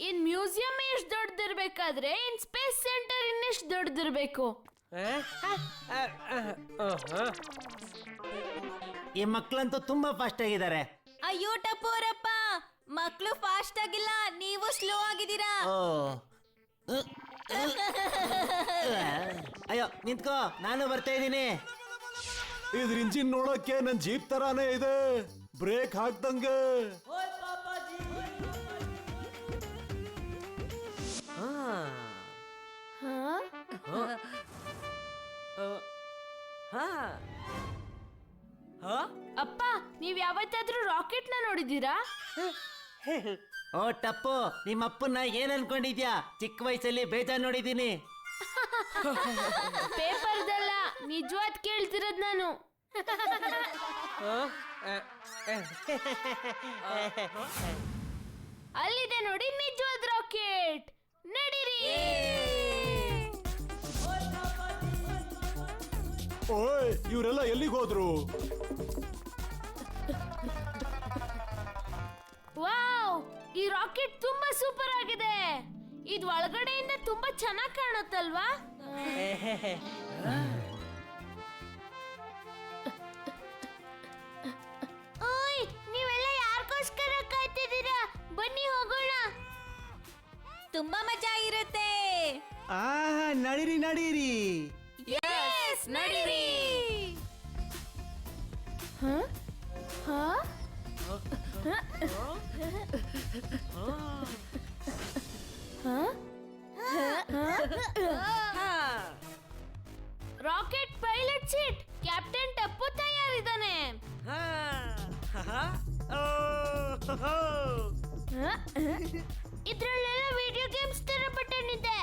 ಇನ್ museum ಎಷ್ಟು ದೊಡ್ಡದಿರ್ಬೇಕಾದ್ರೆ in space centre ಇನ್ನೆಷ್ಟು ದೊಡ್ಡದಿರ್ಬೇಕು. ಈ ಮಕ್ಕಳಂತೂ ತುಂಬಾ ಫಾಸ್ಟ್ ಆಗಿದ್ದಾರೆ. ಅಯ್ಯೋ ಟಪ್ಪೋರಪ್ಪ, ಮಕ್ಕಳು ಫಾಸ್ಟ್ ಆಗಿಲ್ಲ, ನೀವು ಸ್ಲೋ ಆಗಿದ್ದೀರಾ. ಅಯ್ಯೋ ನಿಂತ್ಕೋ, ನಾನು ಬರ್ತಾ ಇದ್ದೀನಿ. ಇದ್ರ ಇಂಜಿನ್ ನೋಡಕ್ಕೆ ನನ್ ಜೀಪ್ ತರಾನೇ ಇದೆ, ಬ್ರೇಕ್ ಹಾಕ್ದಂಗೆ. ಅಪ್ಪ, ನೀವ್ ಯಾವತ್ತಾದ್ರೂ ರಾಕೆಟ್ ನ ನೋಡಿದೀರಾ? ಓ ಟಪ್ಪು, ನಿಮ್ಮ ಅಪ್ಪನ್ನ ಏನ್ ಅನ್ಕೊಂಡಿದ್ಯಾ? ಚಿಕ್ಕ ವಯಸ್ಸಲ್ಲಿ ಬೇಜಾರ್ ನೋಡಿದೀನಿ. ಪೇಪರ್ದಲ್ಲ, ನಿಜವಾದ್ ಕೇಳ್ತಿರೋದ್ ನಾನು. ಅಲ್ಲಿದೆ ನೋಡಿ ನಿಜವಾದ ರಾಕೆಟ್. ನಡೀರಿ. ಓಯ್, ಇವರೆಲ್ಲ ಎಲ್ಲಿಗೆ ಹೋದ್ರು? ವಾವ್, ಈ ರಾಕೆಟ್ ತುಂಬಾ ಸೂಪರ್ ಆಗಿದೆ. ಇದು ಒಳಗಡೆಯಿಂದ ತುಂಬಾ ಚೆನ್ನಾಗಿ ಕಾಣುತ್ತಲ್ವಾ? ಓಯ್, ನೀವೆಲ್ಲ ಯಾರಿಗೋಸ್ಕರ ಕಾಯ್ತಿದ್ದೀರಾ? ಬನ್ನಿ ಹೋಗೋಣ. ತುಂಬಾ ಮಜಾ ಇರುತ್ತೆ. ನಡೀರಿ ನಡೀರಿ. ಯೆಸ್, ನಡೀರಿ. Rocket pilot seat captain Tappu ತಯಾರಿದ್ದಾನೆ. ಇದ್ರಲ್ಲೆಲ್ಲ ವಿಡಿಯೋ ಗೇಮ್ಸ್ ತರ ಬಟನ್ ಇದೆ.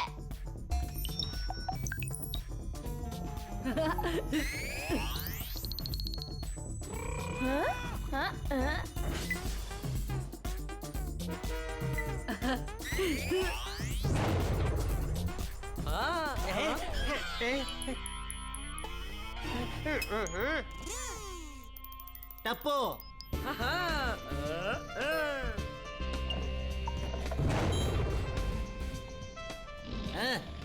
ಟಪ್ಪು,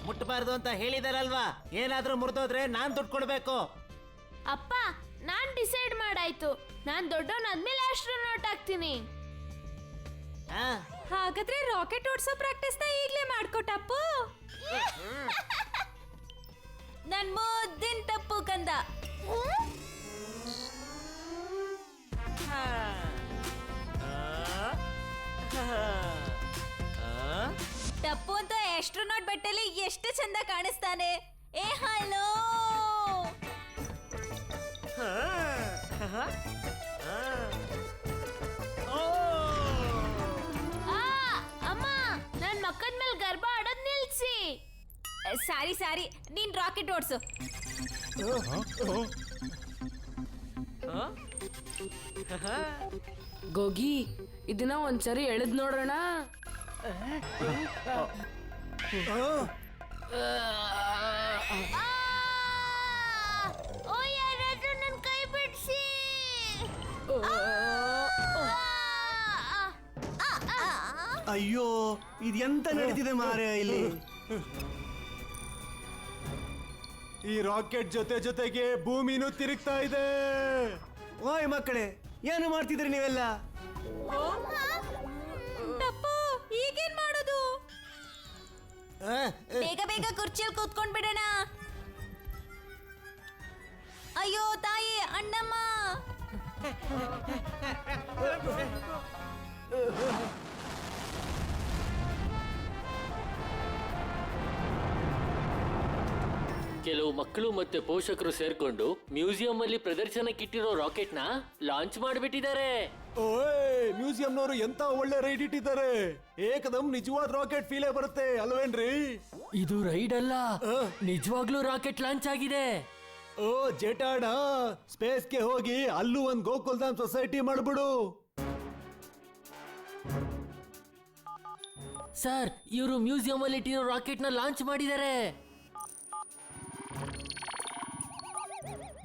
ಮುಟ್ಟಬಾರ್ದು ಅಂತ ಹೇಳಿದಾರಲ್ವಾ? ಏನಾದ್ರೂ ಮುರಿದೋದ್ರೆ ನಾನ್ ದುಡ್ಡು ಕೊಡ್ಬೇಕು. ಅಪ್ಪ, ನಾನ್ ಡಿಸೈಡ್ ಮಾಡಾಯ್ತು. ನಾನ್ ದೊಡ್ಡವನಾದ್ಮೇಲೆ ಆಸ್ಟ್ರೋನಾಟ್ ಆಗ್ತೀನಿ. ಹಾಗಾದ್ರೆ ರಾಕೆಟ್ ಓಡಿಸೋ ಪ್ರಾಕ್ಟೀಸ್ ನ ಈಗ್ಲೇ ಮಾಡ್ಕೊಟಪ್ಪು. ನನ್ ಮುದ್ದಿನ ಟಪ್ಪು ಕಂದ. ಟಪ್ಪು ಅಂತ ಆಸ್ಟ್ರೋನಾಟ್ ಬಟ್ಟೆಲಿ ಎಷ್ಟು ಚಂದ ಕಾಣಿಸ್ತಾನೆ. ಏ ಹಲೋ. ಅಮ್ಮ, ನನ್ ಮಕ್ಕದ ಮೇಲೆ ಗರ್ಭ ಆಡೋದ್ ನಿಲ್ಸಿ. ಸಾರಿ ಸಾರಿ, ನೀನ್ ರಾಕೆಟ್ ಓಡಿಸು. ಗೋಗಿ, ಇದನ್ನ ಒಂದ್ಸರಿ ಎಳೆದ್ ನೋಡೋಣ. ಓ, ಯಾರಾದ್ರೂ ನನ್ ಕೈ ಬಿಡ್ಸಿ. ಅಯ್ಯೋ, ಇದೆಂತ ನಡೀತಿದೆ ಮಾರೆ ಇಲ್ಲಿ? ಈ ರಾಕೆಟ್ ಜೊತೆ ಜೊತೆಗೆ ಭೂಮಿನೂ ತಿರುಗ್ತಾ ಇದೆ. ಓಯ್ ಮಕ್ಕಳೇ, ಏನು ಮಾಡ್ತಿದ್ರಿ ನೀವೆಲ್ಲ? ಟಪ್ಪು, ಈಗೇನ್ ಮಾಡೋದು? ಬೇಗ ಬೇಗ ಕುರ್ಚಿಯಲ್ಲಿ ಕೂತ್ಕೊಂಡ್ ಬಿಡೋಣ. ಅಯ್ಯೋ ತಾಯಿ, ಅಣ್ಣಮ್ಮ. ಕೆಲವು ಮಕ್ಕಳು ಮತ್ತೆ ಪೋಷಕರು ಸೇರ್ಕೊಂಡು ಮ್ಯೂಸಿಯಂ ಅಲ್ಲಿ ಪ್ರದರ್ಶನಕ್ಕಿಟ್ಟಿರೋ ರಾಕೆಟ್ ನ ಲಾಂಚ್ ಮಾಡಿಬಿಟ್ಟಿದ್ದಾರೆ. ಓಯ್, ಮ್ಯೂಸಿಯಂನವರು ಎಂತ ಒಳ್ಳೆ ರೈಡ್ ಇಟ್ಟಿದ್ದಾರೆ. ಏಕದಮ್ ನಿಜವಾದ ರಾಕೆಟ್ ಫೀಲೇ ಬರುತ್ತೆ ಅಲ್ವೇನ್ರಿ? ಇದು ರೈಡ್ ಅಲ್ಲ, ನಿಜವಾಗ್ಲೂ ರಾಕೆಟ್ ಲಾಂಚ್ ಆಗಿದೆ. ಓ ಜೆಟಾಡ, ಸ್ಪೇಸ್ಗೆ ಹೋಗಿ ಅಲ್ಲೂ ಒಂದ್ ಗೋಕುಲ್ಧಾಮ್ ಸೊಸೈಟಿ ಮಾಡ್ಬಿಡು. ಸರ್, ಇವರು ಮ್ಯೂಸಿಯಂ ಅಲ್ಲಿ ಇಟ್ಟಿರೋ ರಾಕೆಟ್ ನ ಲಾಂಚ್ ಮಾಡಿದ್ದಾರೆ.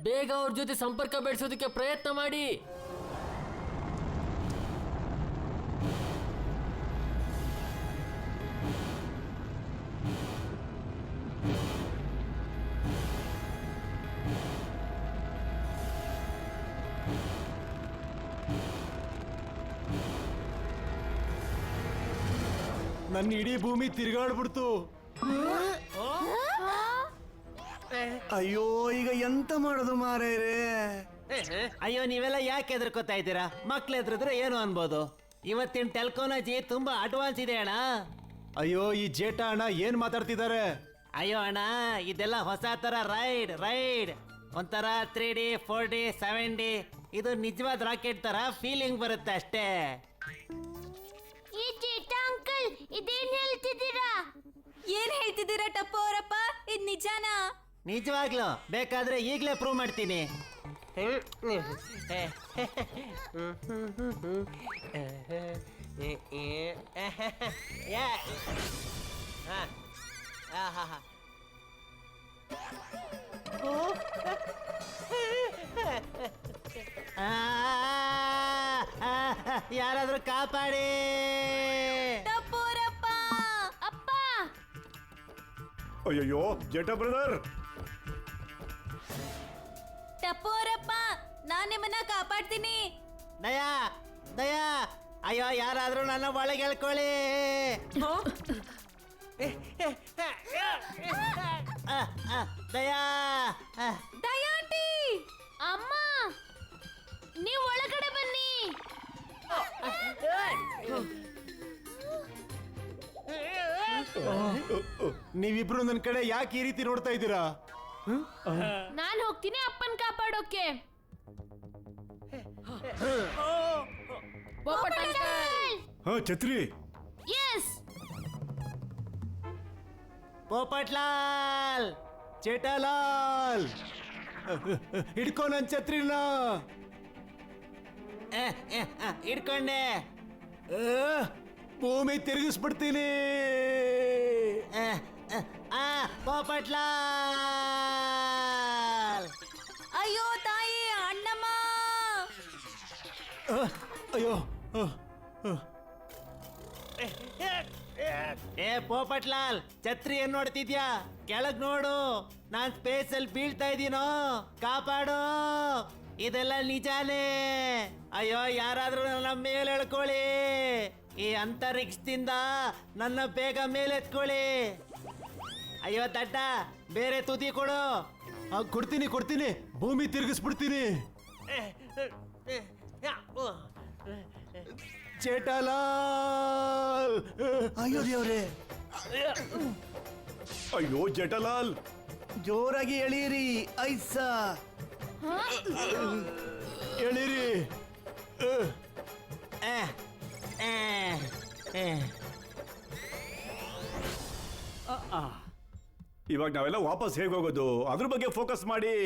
ಬೇಗ ಅವ್ರ ಜೊತೆ ಸಂಪರ್ಕ ಬೆಳೆಸೋದಕ್ಕೆ ಪ್ರಯತ್ನ ಮಾಡಿ. ನನ್ನ ಇಡೀ ಭೂಮಿ ತಿರುಗಾಡ್ಬಿಡ್ತು. ಅಯ್ಯೋ ಈಗ ಎಂತ ಮಾಡೋದು ಮಾರೇರೆ? ಅಯ್ಯೋ ನೀವೆಲ್ಲ ಯಾಕೆ ಹೆದರ್ಕೋತಾ ಇದ್ದೀರಾ? ಮಕ್ಳು ಎದುರಿದ್ರೆ ಏನು ಅನ್ಬೋದು. ಇವತ್ತಿನ ಟೆಲ್ಕೋನಾಜಿ ತುಂಬಾ ಅಡ್ವಾನ್ಸ್ ಇದೆ ಅಣ್ಣ. ಅಯ್ಯೋ ಈ ಜೇಟ ಅಣ್ಣ ಏನ್ ಮಾತಾಡ್ತಿದ್ದಾರೆ? ಅಯ್ಯೋ ಅಣ್ಣ, ಇದೆಲ್ಲ ಹೊಸ ತರ ರೈಡ್ ಒಂಥರ 3D 4D 7D. ಇದು ನಿಜವಾದ ರಾಕೆಟ್ ತರ ಫೀಲಿಂಗ್ ಬರುತ್ತೆ ಅಷ್ಟೇ. ಈ ಜೇಟ ಅಂಕಲ್ ಇದೇನ್ ಹೇಳ್ತಿದ್ದೀರಾ? ಏನ್ ಹೇಳ್ತಿದ್ದೀರಾ ಟಪ್ಪು ಅವರಪ್ಪ? ಇದ್ ನಿಜಾನಾ? ನಿಜವಾಗ್ಲು ಬೇಕಾದ್ರೆ ಈಗ್ಲೇ ಪ್ರೂವ್ ಮಾಡ್ತೀನಿ. ಯಾರಾದ್ರೂ ಕಾಪಾಡಿ. ಟಪ್ಪು ಅವರಪ್ಪ! ಅಪ್ಪ ಅಯ್ಯಯ್ಯೋ ಜೇಟ ಬ್ರದರ್, ಟಪ್ಪು ಅವರಪ್ಪ, ನಾನ್ ನಿಮ್ಮನ್ನ ಕಾಪಾಡ್ತೀನಿ. ದಯಾ ದಯಾ, ಅಯ್ಯೋ ಯಾರಾದ್ರೂ ನನ್ನ ಒಳಗೆ ಹೇಳ್ಕೊಳ್ಳಿ. ದಯಾ ದಯಾಂಟಿ! ಅಮ್ಮ ನೀವು ಒಳಗಡೆ ಬನ್ನಿ. ನೀವಿಬ್ರು ನನ್ನ ಕಡೆ ಯಾಕೆ ಈ ರೀತಿ ನೋಡ್ತಾ ಇದ್ದೀರಾ? ನಾನು ಹೋಗ್ತೀನಿ ಅಪ್ಪನ್ ಕಾಪಾಡೋಕೆ. ಹಾ ಛತ್ರಿ, ಎಸ್ ಪೋಪಟ್ಲಾಲ್, ಚೇಟಾಲಾಲ್, ಹಿಡ್ಕೊ ನನ್ ಛತ್ರಿನ. ಇಡ್ಕೊಂಡೆ. ಭೂಮಿ ತಿರುಗಿಸ್ಬಿಡ್ತೀನಿ. ಪೋಪಟ್ಲಾಲ್. ಅಯ್ಯೋ ತಾಯಿ, ಅಣ್ಣಮ್ಮ! ಅಯ್ಯೋ ಏ ಪೋಪಟ್ಲಾಲ್, ಛತ್ರಿ ಏನ್ ನೋಡ್ತಿದ್ಯಾ? ಕೆಳಗ್ ನೋಡು, ನಾನ್ ಸ್ಪೇಸ್ ಅಲ್ಲಿ ಬೀಳ್ತಾ ಇದೀನೋ, ಕಾಪಾಡು. ಇದೆಲ್ಲ ನಿಜಾನೇ. ಅಯ್ಯೋ ಯಾರಾದ್ರೂ ನನ್ನ ಮೇಲೆ ಎಳ್ಕೊಳ್ಳಿ. ಈ ಅಂತರಿಕ್ಷದಿಂದ ನನ್ನ ಬೇಗ ಮೇಲೆ ಎತ್ಕೊಳ್ಳಿ. ಅಯ್ಯೋ ದಡ್ಡ, ಬೇರೆ ತುದಿ ಕೊಡು. ಕೊಡ್ತೀನಿ, ಭೂಮಿ ತಿರುಗಿಸ್ಬಿಡ್ತೀನಿ. ಚೇಟಾಲಾಲ್, ಅಯ್ಯೋ ದೇವ್ರೆ, ಅಯ್ಯೋ ಜೇಠಲಾಲ್, ಜೋರಾಗಿ ಎಳೀರಿ. ಐಸಾ ಎಳೀರಿ. ಇವಾಗ ನಾವೆಲ್ಲ ವಾಪಸ್ ಹೇಗೆ ಹೋಗೋದು? ಅದ್ರ ಬಗ್ಗೆ ಫೋಕಸ್ ಮಾಡಿ.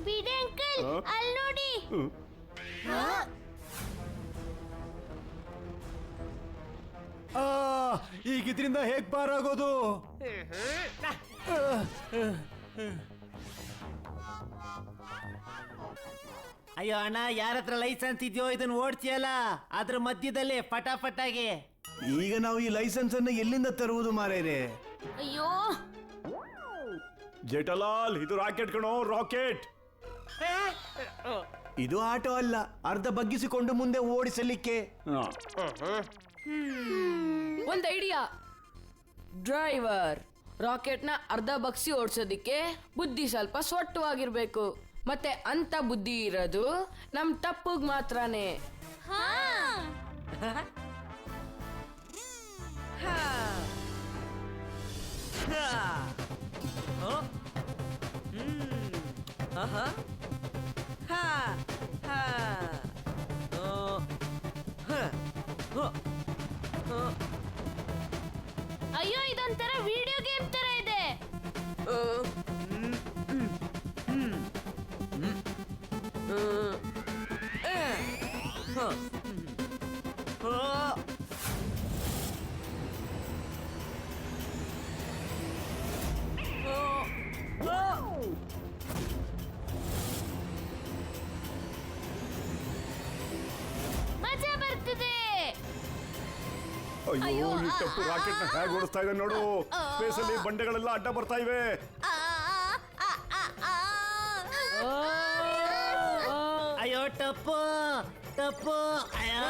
ಬಿಡಿ ಅಂಕಲ್, ಹ? ಅಲ್ಲಿ ನೋಡಿ. ಈಗ ಇದರಿಂದ ಹೇಗ್ ಪಾರಾಗೋದು? ಅಯ್ಯೋ ಅಣ್ಣ, ಯಾರ ಹತ್ರ ಲೈಸೆನ್ಸ್ ಇದೆಯೋ ಇದನ್ನ ಓಡ್ತೀಯಲ್ಲ, ಅದ್ರ ಮಧ್ಯದಲ್ಲಿ ಫಟಾಫಟಾಗಿ. ಈಗ ನಾವು ಈ ಲೈಸೆನ್ಸ್ ಅನ್ನ ಎಲ್ಲಿಂದ ತರುವುದು ಮಾರೇರೆ? ಅಯ್ಯೋ ಜೇಠಲಾಲ್, ಇದು ರಾಕೆಟ್ ಕಣೋ, ರಾಕೆಟ್. ಇದು ಆಟೋ ಅಲ್ಲ, ಅರ್ಧ ಬಗ್ಗಿಸಿಕೊಂಡು ಮುಂದೆ ಓಡಿಸಲಿಕ್ಕೆ. ಒಂದ್ ಐಡಿಯಾ. ಡ್ರೈವರ್ ರಾಕೆಟ್ನ ಅರ್ಧ ಬಗ್ಸಿ ಓಡಿಸೋದಿಕ್ಕೆ ಬುದ್ಧಿ ಸ್ವಲ್ಪ ಸ್ವಟ್ಟವಾಗಿರ್ಬೇಕು. ಮತ್ತೆ ಅಂತ ಬುದ್ಧಿ ಇರೋದು ನಮ್ ಟಪ್ಪುಗ್ ಮಾತ್ರನೇ. ಹಾ ಅಯ್ಯೋ ಇದೊಂಥರ ವಿಡಿಯೋ ಗೇಮ್ ತರ ಇದೆ. ಅಯ್ಯೋ ಈ ಟಪ್ಪು ರಾಕೆಟ್ ನ ಹೇಗೆ ಓಡಿಸ್ತಾ ಇದೆ ನೋಡು. ಸ್ಪೇಸ್ ಅಲ್ಲಿ ಬಂಡೆಗಳೆಲ್ಲ ಅಡ್ಡ ಬರ್ತಾ ಇವೆ. ಅಯ್ಯೋ ಟಪ್ಪು ಟಪ್ಪು ಅಯ್ಯೋ.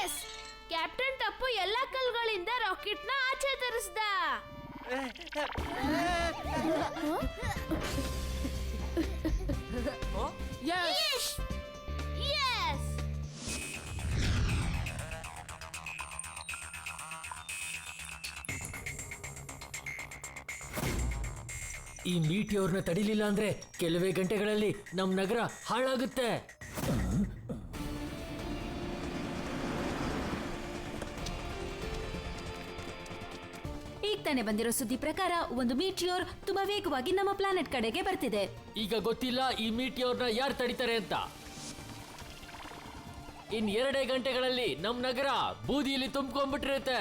ಎಸ್, ಕ್ಯಾಪ್ಟನ್ ಟಪ್ಪು ಎಲ್ಲಾ ಕಲ್ಗಳಿಂದ ರಾಕೆಟ್ ನ ಆಚೆ ತರಿಸ್ದ. Yes. Yes. ಈ ಮೀಟಿಯೋರ್ನ ತಡಿಲಿಲ್ಲ ಅಂದ್ರೆ ಕೆಲವೇ ಗಂಟೆಗಳಲ್ಲಿ ನಮ್ ನಗರ ಹಾಳಾಗುತ್ತೆ. ಈಗ ತಾನೇ ಬಂದಿರೋ ಸುದ್ದಿ ಪ್ರಕಾರ ಒಂದು ಮೀಟಿಯೋರ್ ತುಂಬಾ ವೇಗವಾಗಿ ನಮ್ಮ ಪ್ಲಾನೆಟ್ ಕಡೆಗೆ ಬರ್ತಿದೆ. ಈಗ ಗೊತ್ತಿಲ್ಲ ಈ ಮೀಟಿಯೋರ್ನ ಯಾರು ತಡಿತಾರೆ ಅಂತ. ಇನ್ 2 ಗಂಟೆಗಳಲ್ಲಿ ನಮ್ ನಗರ ಬೂದಿಯಲ್ಲಿ ತುಂಬಿಕೊಂಡ್ಬಿಟ್ಟಿರುತ್ತೆ.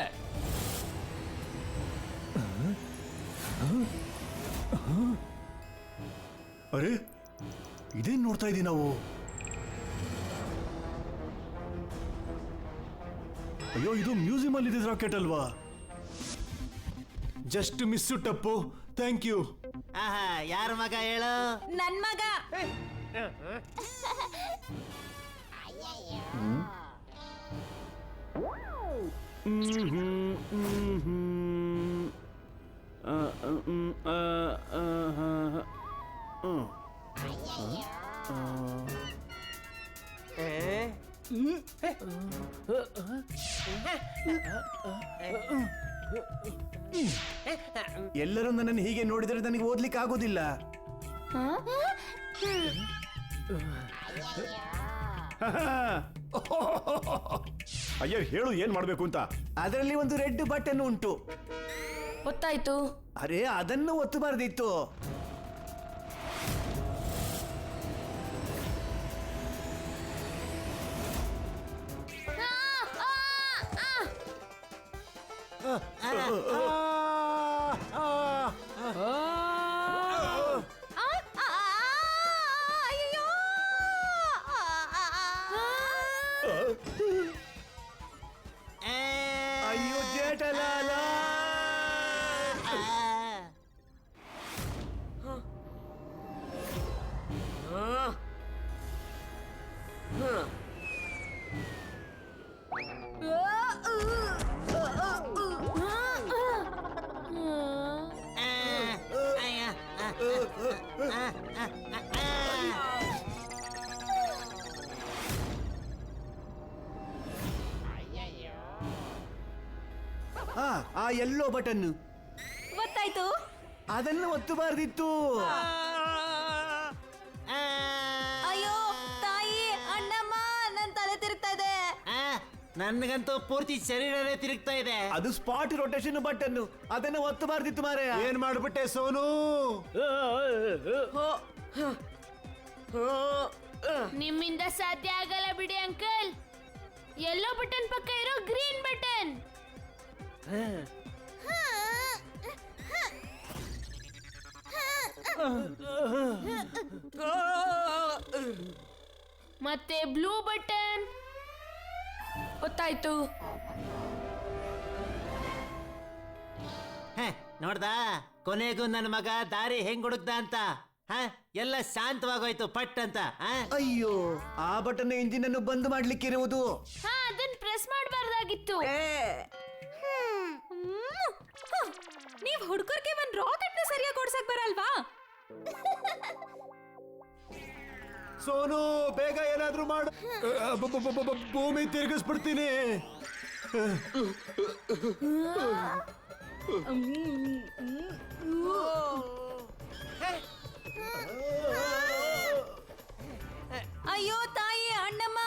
ಅರೆ ಇದೇನ್ ನೋಡ್ತಾ ಇದೀವಿ ನಾವು? ಅಯ್ಯೋ ಇದು ಮ್ಯೂಸಿಯಂ ಅಲ್ಲಿ ಇದೆ ರಾಕೆಟ್ ಅಲ್ವಾ? ಜಸ್ಟ್ ಮಿಸ್ಸು ಟಪ್ಪು, ಥ್ಯಾಂಕ್ ಯು. ಆಹಾ, ಯಾರ ಮಗ ಹೇಳು? ನನ್ ಮಗ. ಎಲ್ಲರೂ ನನ್ನನ್ನು ಹೀಗೆ ನೋಡಿದರೆ ನನಗೆ ಓದ್ಲಿಕ್ಕೆ ಆಗೋದಿಲ್ಲ. ಅಯ್ಯೋ ಹೇಳು ಏನ್ ಮಾಡ್ಬೇಕು ಅಂತ. ಅದರಲ್ಲಿ ಒಂದು ರೆಡ್ ಬಟನ್ ಉಂಟು. ಗೊತ್ತಾಯ್ತು. ಅರೆ ಅದನ್ನು ಒತ್ತಬಾರ್ದಿತ್ತು. ಅಯ್ಯೋ ಜೇಠಲಾಲ. ಆ ಎಲ್ಲೋ ಬಟನ್ ಗೊತ್ತಾಯ್ತು. ಅದನ್ನು ಒತ್ತಬಾರ್ದಿತ್ತು. ಅಯ್ಯೋ ತಾಯಿ, ಅಣ್ಣಮ್ಮ, ನನ್ ತಲೆ ತಿರುಗ್ತಾ ಇದೆ. ನನ್ಗಂತೂ ಪೂರ್ತಿ ಶರೀರನೇ ತಿರುಗ್ತಾ ಇದೆ. ಅದು ಸ್ಪಾಟ್ ರೊಟೇಷನ್ ಬಟನ್, ಅದನ್ನು ಒತ್ತಬಾರ್ದಿತ್ತು ಮಾರೆ. ಏನ್ ಮಾಡ್ಬಿಟ್ಟೆ ಸೋನು? ನಿಮ್ಮಿಂದ ಸಾಧ್ಯ ಆಗಲ್ಲ ಬಿಡಿ ಅಂಕಲ್. ಯೆಲ್ಲೋ ಬಟನ್ ಪಕ್ಕ ಇರೋ ಗ್ರೀನ್ ಬಟನ್. ಮತ್ತೆ ಬ್ಲೂ ಬಟನ್. ಗೊತ್ತಾಯ್ತು. ನೋಡ್ದಾ, ಕೊನೆಗೂ ನನ್ನ ಮಗ ದಾರಿ ಹೆಂಗ್ ಹುಡುಕ್ದ ಅಂತ. ಎಲ್ಲ ಶಾಂತವಾಗೋಯ್ತು ಪಟ್ ಅಂತ. ಅಯ್ಯೋ, ಆ ಬಟನ್ ಇಂಜಿನ್ ಅನ್ನು ಬಂದ್ ಮಾಡ್ಲಿಕ್ಕಿರುವುದು. ಅದನ್ನ ಪ್ರೆಸ್ ಮಾಡಬಾರ್ದಾಗಿತ್ತು. ನೀವ್ ಹುಡುಗರಿಗೆ ಒಂದ್ ರಾಕೆಟ್ ನ ಸರಿಯಾಗಿ ಓಡ್ಸಕ್ ಬರಲ್ವಾ? ಸೋನು ಬೇಗ ಏನಾದ್ರೂ ಮಾಡು. ಭೂಮಿ ತಿರುಗಿಸ್ಬಿಡ್ತೀನಿ. ಅಯ್ಯೋ ತಾಯಿ, ಅಣ್ಣಮ್ಮ.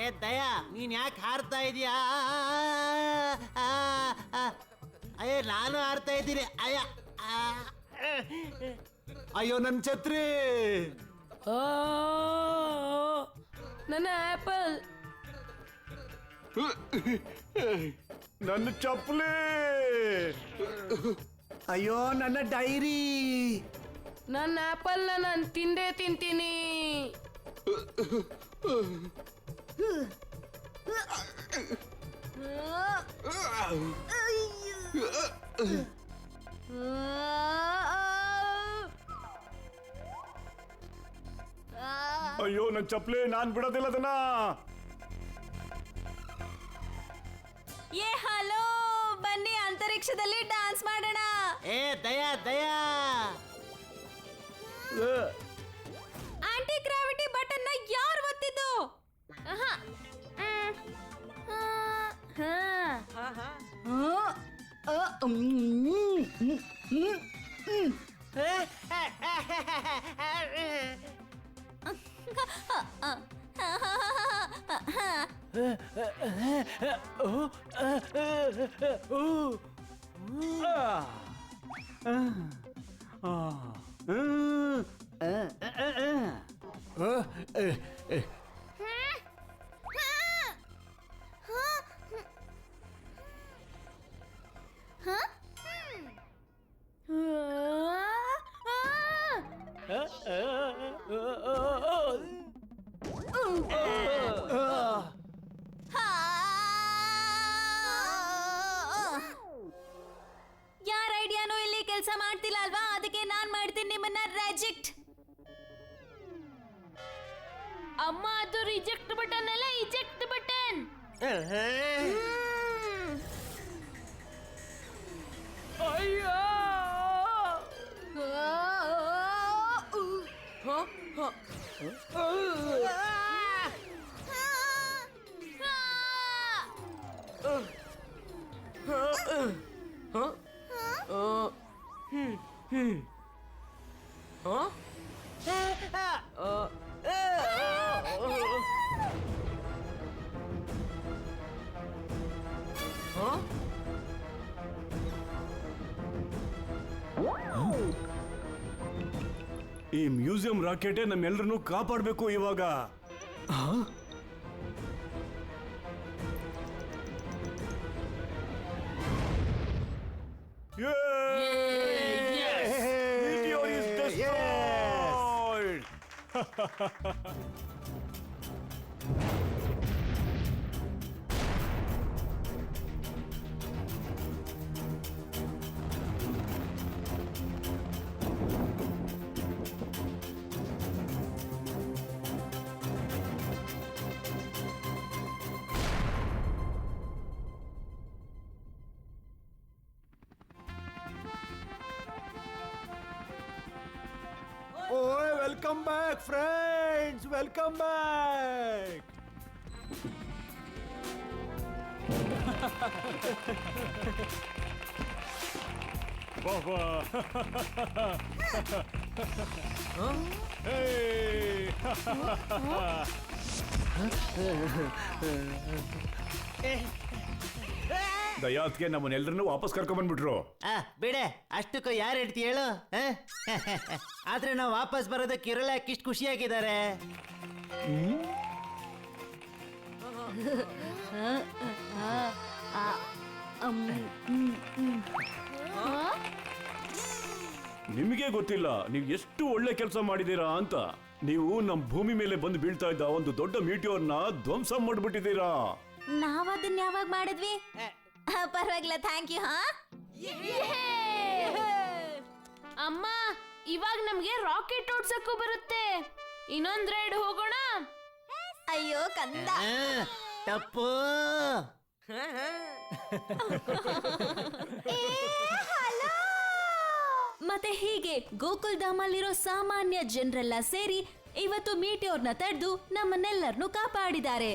ಏ ದಯಾ, ನೀನ್ ಯಾಕೆ ಹಾರ್ತಾ ಇದೀಯಾ? ಅಯ್ಯ ನಾನು ಹಾರ್ತಾ ಇದ್ದೀನಿ. ಅಯ್ಯೋ ನನ್ ಛತ್ರಿ. ನನ್ನ ಆಪಲ್. ನನ್ನ ಚಪ್ಪಲಿ. ಅಯ್ಯೋ ನನ್ನ ಡೈರಿ. ನನ್ನ ಆಪಲ್ನ ನಾನು ತಿಂದೇ ತಿಂತೀನಿ. ಅಯ್ಯೋ ನನ್ನ ಚಪ್ಪಲಿ, ನಾನ್ ಬಿಡೋದಿಲ್ಲ ಅದನ್ನ. ಹಲೋ, ಬನ್ನಿ ಅಂತರಿಕ್ಷದಲ್ಲಿ ಡಾನ್ಸ್ ಮಾಡೋಣ. ಏ ದಯಾ ದಯಾ, ಆಂಟಿ ಗ್ರಾವಿಟಿ ಬಟನ್ ನ ಯಾರು ಒತ್ತಿದ್ದು? ಯಾರ ಐಡಿಯಾನು ಇಲ್ಲಿ ಕೆಲಸ ಮಾಡ್ತಿಲ್ಲ ಅಲ್ವಾ? ಅದಕ್ಕೆ ನಾನ್ ಮಾಡ್ತೀನಿ ನಿಮ್ಮನ್ನ ರಿಜೆಕ್ಟ್. ಅಮ್ಮ, ಅದು ರಿಜೆಕ್ಟ್ ಬಟನ್ ಅಲ್ಲ, ಇಜೆಕ್ಟ್ ಬಟನ್. ಅಯ್ಯೋ. ಈ ಮ್ಯೂಸಿಯಂ ರಾಕೆಟೇ ನಮ್ಮೆಲ್ಲರನ್ನು ಕಾಪಾಡಬೇಕು ಇವಾಗ. Meteor is destroyed. ಓಯ್, welcome back friends, welcome back. ದಯಾತ್ಗೆ ನಮ್ಮನ್ನೆಲ್ಲರನ್ನು ವಾಪಸ್ ಕರ್ಕೊಂಡ್ ಬಂದ್ಬಿಟ್ರು. ಬಿಡೆ, ಅಷ್ಟಕ್ಕೂ ಯಾರು ಹೇಳ್ತಿ ಹೇಳು. ಆದ್ರೆ ನಾವು ವಾಪಸ್ ಬರೋದಕ್ಕೆ ಇರಲ್ಲ, ಇಷ್ಟು ಖುಷಿಯಾಗಿದ್ದಾರೆ. ನಿಮಗೆ ಗೊತ್ತಿಲ್ಲ ನೀವು ಎಷ್ಟು ಒಳ್ಳೆ ಕೆಲಸ ಮಾಡಿದೀರಾ ಅಂತ. ನೀವು ನಮ್ಮ ಭೂಮಿ ಮೇಲೆ ಬಂದು ಬೀಳ್ತಾ ಇದ್ದ ಒಂದು ದೊಡ್ಡ ಮೀಟಿಯೋರ್ನ ಧ್ವಂಸ ಮಾಡ್ಬಿಟ್ಟಿದ್ದೀರಾ. ನಾವ್ ಅದನ್ನ ಯಾವಾಗ ಮಾಡಿದ್ವಿ? ಪರವಾಗಿಲ್ಲ, ಥ್ಯಾಂಕ್ ಯು. ಅಮ್ಮ, ಇವಾಗ ನಮ್ಗೆ ರಾಕೆಟ್ ಓಡ್ಸಕ್ಕೂ ಬರುತ್ತೆ. ಇನ್ನೊಂದ್ ರೈಡ್ ಹೋಗೋಣ. ಅಯ್ಯೋ ಕಂದ. ತಪ್ಪು. ಮತ್ತೆ ಹೀಗೆ ಗೋಕುಲ್ ಧಾಮಲ್ಲಿರೋ ಸಾಮಾನ್ಯ ಜನರೆಲ್ಲ ಸೇರಿ ಇವತ್ತು ಮೀಟಿಯೋರ್ನ ತಡೆದು ನಮ್ಮನ್ನೆಲ್ಲರನ್ನು ಕಾಪಾಡಿದ್ದಾರೆ.